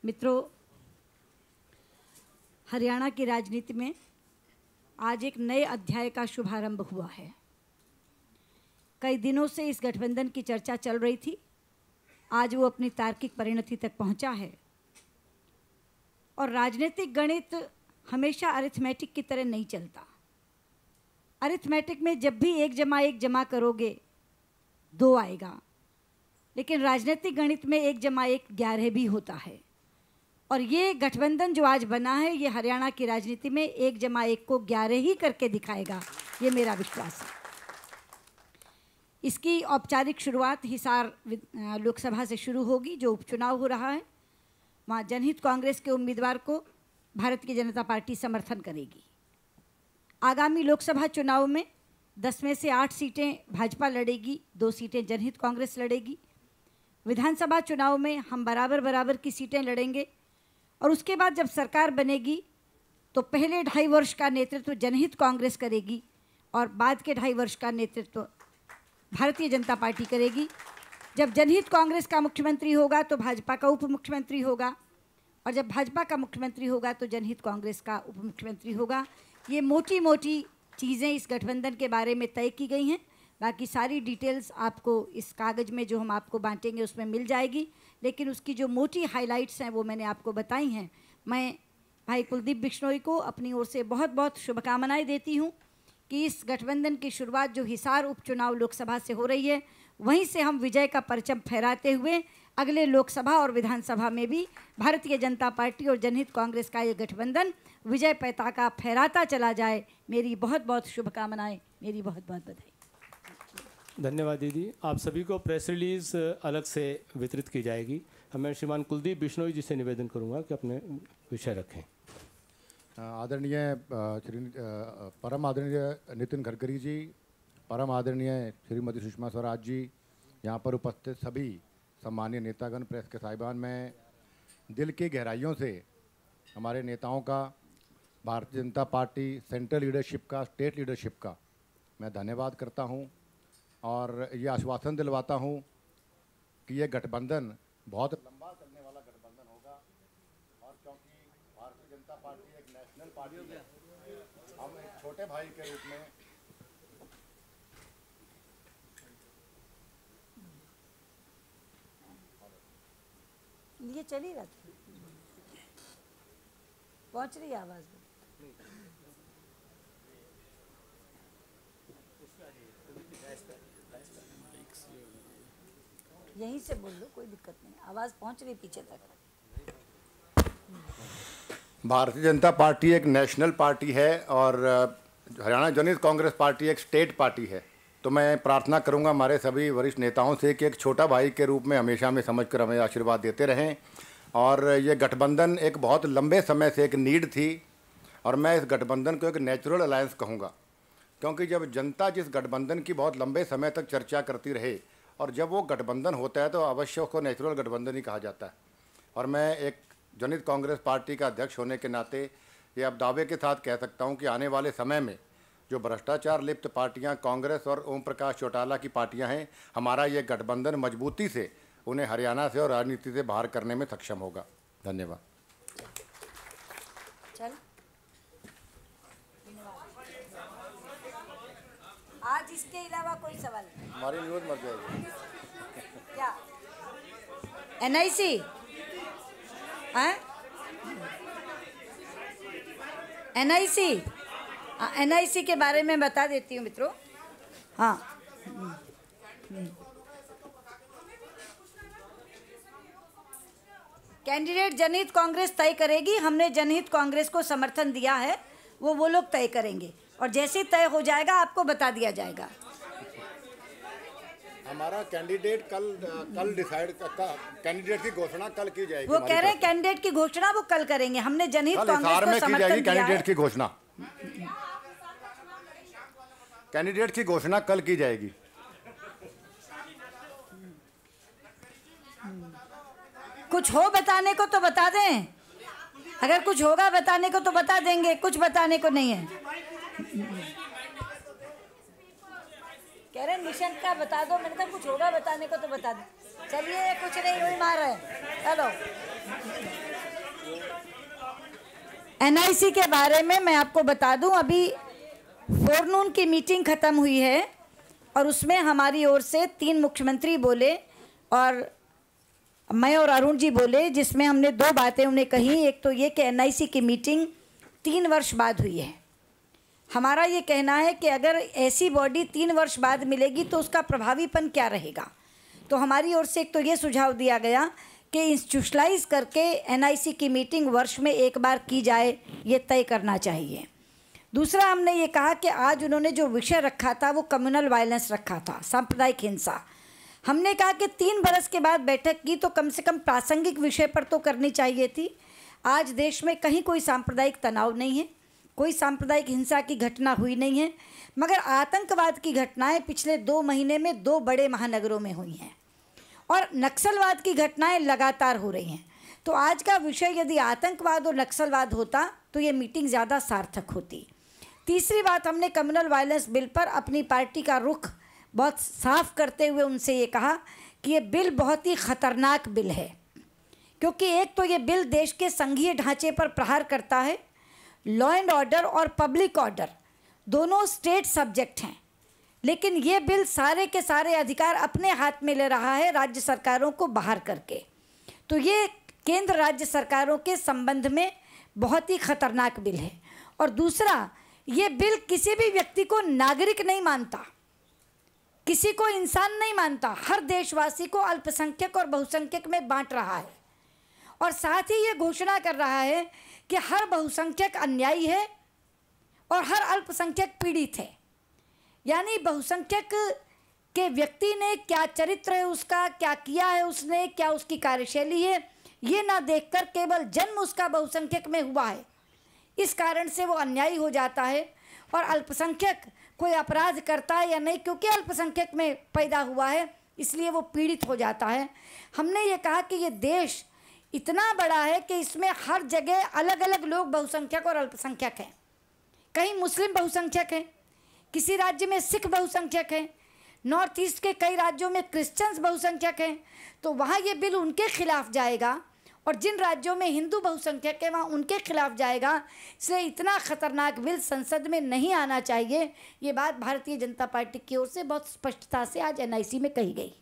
मित्रों, हरियाणा की राजनीति में आज एक नए अध्याय का शुभारंभ हुआ है। कई दिनों से इस गठबंधन की चर्चा चल रही थी, आज वो अपनी तार्किक परिणति तक पहुंचा है। और राजनीतिक गणित हमेशा अरिथमेटिक की तरह नहीं चलता। अरिथमेटिक में जब भी 1 + 1 जमा करोगे 2 आएगा, लेकिन राजनीतिक गणित में 1 + 1 11 भी होता है। और ये गठबंधन जो आज बना है, ये हरियाणा की राजनीति में 1 + 1 को 11 ही करके दिखाएगा, ये मेरा विश्वास है। इसकी औपचारिक शुरुआत हिसार लोकसभा से शुरू होगी, जो उपचुनाव हो रहा है। वहाँ जनहित कांग्रेस के उम्मीदवार को भारतीय जनता पार्टी समर्थन करेगी। आगामी लोकसभा चुनाव में 10 में से 8 सीटें भाजपा लड़ेगी, 2 सीटें जनहित कांग्रेस लड़ेगी। विधानसभा चुनाव में हम बराबर की सीटें लड़ेंगे। और उसके बाद जब सरकार बनेगी तो पहले 2.5 वर्ष का नेतृत्व जनहित कांग्रेस करेगी और बाद के 2.5 वर्ष का नेतृत्व भारतीय जनता पार्टी करेगी। जब जनहित कांग्रेस का मुख्यमंत्री होगा तो भाजपा का उप मुख्यमंत्री होगा, और जब भाजपा का मुख्यमंत्री होगा तो जनहित कांग्रेस का उप मुख्यमंत्री होगा। ये मोटी चीज़ें इस गठबंधन के बारे में तय की गई हैं। बाकी सारी डिटेल्स आपको इस कागज़ में जो हम आपको बांटेंगे उसमें मिल जाएगी, लेकिन उसकी जो मोटी हाइलाइट्स हैं वो मैंने आपको बताई हैं। मैं भाई कुलदीप बिश्नोई को अपनी ओर से बहुत बहुत शुभकामनाएं देती हूं कि इस गठबंधन की शुरुआत जो हिसार उपचुनाव लोकसभा से हो रही है, वहीं से हम विजय का परचम फहराते हुए अगले लोकसभा और विधानसभा में भी भारतीय जनता पार्टी और जनहित कांग्रेस का ये गठबंधन विजय पताका फहराता चला जाए। मेरी बहुत बहुत शुभकामनाएं, मेरी बहुत बहुत बधाई। धन्यवाद दीदी। आप सभी को प्रेस रिलीज अलग से वितरित की जाएगी। मैं श्रीमान कुलदीप बिश्नोई जी से निवेदन करूंगा कि अपने विषय रखें। आदरणीय परम आदरणीय नितिन गडकरी जी, परम आदरणीय श्रीमती सुषमा स्वराज जी, यहाँ पर उपस्थित सभी सम्मानीय नेतागण, प्रेस के साहिबान, मैं दिल की गहराइयों से हमारे नेताओं का, Bharatiya Janata party central leadership का, स्टेट लीडरशिप का मैं धन्यवाद करता हूँ और ये आश्वासन दिलवाता हूँ कि ये गठबंधन बहुत लंबा चलने वाला गठबंधन होगा। और क्योंकि भारतीय जनता पार्टी एक नेशनल पार्टी है, हम एक छोटे भाई के रूप में ये चल ही रहा था, पहुंच रही आवाज़ में। यहीं से बोल लो, कोई दिक्कत नहीं, आवाज़ पहुंच रही पीछे तक। भारतीय जनता पार्टी एक नेशनल पार्टी है और हरियाणा जनहित कांग्रेस पार्टी एक स्टेट पार्टी है। तो मैं प्रार्थना करूंगा हमारे सभी वरिष्ठ नेताओं से कि एक छोटा भाई के रूप में हमेशा हमें समझकर हमें आशीर्वाद देते रहें। और ये गठबंधन एक बहुत लंबे समय से एक नीड थी और मैं इस गठबंधन को एक नेचुरल अलायंस कहूँगा, क्योंकि जब जनता जिस गठबंधन की बहुत लंबे समय तक चर्चा करती रहे और जब वो गठबंधन होता है तो अवश्य उसको नेचुरल गठबंधन ही कहा जाता है। और मैं एक जनहित कांग्रेस पार्टी का अध्यक्ष होने के नाते ये अब दावे के साथ कह सकता हूँ कि आने वाले समय में जो भ्रष्टाचार लिप्त पार्टियां कांग्रेस और ओम प्रकाश चौटाला की पार्टियां हैं, हमारा ये गठबंधन मजबूती से उन्हें हरियाणा से और राजनीति से बाहर करने में सक्षम होगा। धन्यवाद। चल आज इसके अलावा कोई सवाल नहीं? हमारी न्यूज़ मर जाएगी क्या NIC NIC के बारे में बता देती हूँ मित्रों। हाँ, कैंडिडेट जनहित कांग्रेस तय करेगी। हमने जनहित कांग्रेस को समर्थन दिया है, वो लोग तय करेंगे और जैसे तय हो जाएगा आपको बता दिया जाएगा। हमारा कैंडिडेट कल डिसाइड, कैंडिडेट की घोषणा कल की जाएगी। वो कह रहे हैं कैंडिडेट की घोषणा वो कल करेंगे। हमने जनहित कांग्रेस को समर्थन दिया है। कैंडिडेट की घोषणा, कैंडिडेट की घोषणा कल की जाएगी। कुछ हो बताने को तो बता दें, अगर कुछ होगा बताने को तो बता देंगे, कुछ बताने को नहीं है। कह रहे निशंक का बता दो, मैंने कहा कुछ होगा बताने को तो बता दो। चलिए, कुछ नहीं हुई मार रहे, चलो। एनआईसी के बारे में मैं आपको बता दूं, अभी फोरनून की मीटिंग ख़त्म हुई है और उसमें हमारी ओर से 3 मुख्यमंत्री बोले और मैं और अरुण जी बोले, जिसमें हमने 2 बातें उन्हें कही। एक तो ये कि एनआईसी की मीटिंग 3 वर्ष बाद हुई है। हमारा ये कहना है कि अगर ऐसी बॉडी 3 वर्ष बाद मिलेगी तो उसका प्रभावीपन क्या रहेगा। तो हमारी ओर से एक तो ये सुझाव दिया गया कि इंस्टीट्यूशनलाइज करके एनआईसी की मीटिंग वर्ष में एक बार की जाए, ये तय करना चाहिए। दूसरा, हमने ये कहा कि आज उन्होंने जो विषय रखा था वो कम्युनल वायलेंस रखा था, सांप्रदायिक हिंसा। हमने कहा कि 3 बरस के बाद बैठक की तो कम से कम प्रासंगिक विषय पर तो करनी चाहिए थी। आज देश में कहीं कोई सांप्रदायिक तनाव नहीं है, कोई सांप्रदायिक हिंसा की घटना हुई नहीं है, मगर आतंकवाद की घटनाएं पिछले 2 महीने में 2 बड़े महानगरों में हुई हैं और नक्सलवाद की घटनाएं लगातार हो रही हैं। तो आज का विषय यदि आतंकवाद और नक्सलवाद होता तो ये मीटिंग ज़्यादा सार्थक होती। तीसरी बात, हमने कम्युनल वायलेंस बिल पर अपनी पार्टी का रुख बहुत साफ करते हुए उनसे ये कहा कि ये बिल बहुत ही ख़तरनाक बिल है, क्योंकि एक तो ये बिल देश के संघीय ढांचे पर प्रहार करता है। लॉ एंड ऑर्डर और पब्लिक ऑर्डर दोनों स्टेट सब्जेक्ट हैं, लेकिन ये बिल सारे के सारे अधिकार अपने हाथ में ले रहा है राज्य सरकारों को बाहर करके। तो ये केंद्र राज्य सरकारों के संबंध में बहुत ही खतरनाक बिल है। और दूसरा, ये बिल किसी भी व्यक्ति को नागरिक नहीं मानता, किसी को इंसान नहीं मानता, हर देशवासी को अल्पसंख्यक और बहुसंख्यक में बांट रहा है और साथ ही ये घोषणा कर रहा है कि हर बहुसंख्यक अन्यायी है और हर अल्पसंख्यक पीड़ित है। यानी बहुसंख्यक के व्यक्ति ने क्या चरित्र है उसका, क्या किया है उसने, क्या उसकी कार्यशैली है, ये ना देखकर केवल जन्म उसका बहुसंख्यक में हुआ है, इस कारण से वो अन्यायी हो जाता है। और अल्पसंख्यक कोई अपराध करता है या नहीं, क्योंकि अल्पसंख्यक में पैदा हुआ है इसलिए वो पीड़ित हो जाता है। हमने ये कहा कि ये देश इतना बड़ा है कि इसमें हर जगह अलग अलग लोग बहुसंख्यक और अल्पसंख्यक हैं। कहीं मुस्लिम बहुसंख्यक हैं, किसी राज्य में सिख बहुसंख्यक हैं, नॉर्थ ईस्ट के कई राज्यों में क्रिश्चियंस बहुसंख्यक हैं। तो वहाँ ये बिल उनके खिलाफ जाएगा और जिन राज्यों में हिंदू बहुसंख्यक है वहाँ उनके खिलाफ जाएगा। इसलिए इतना खतरनाक बिल संसद में नहीं आना चाहिए। ये बात भारतीय जनता पार्टी की ओर से बहुत स्पष्टता से आज एनआईसी में कही गई।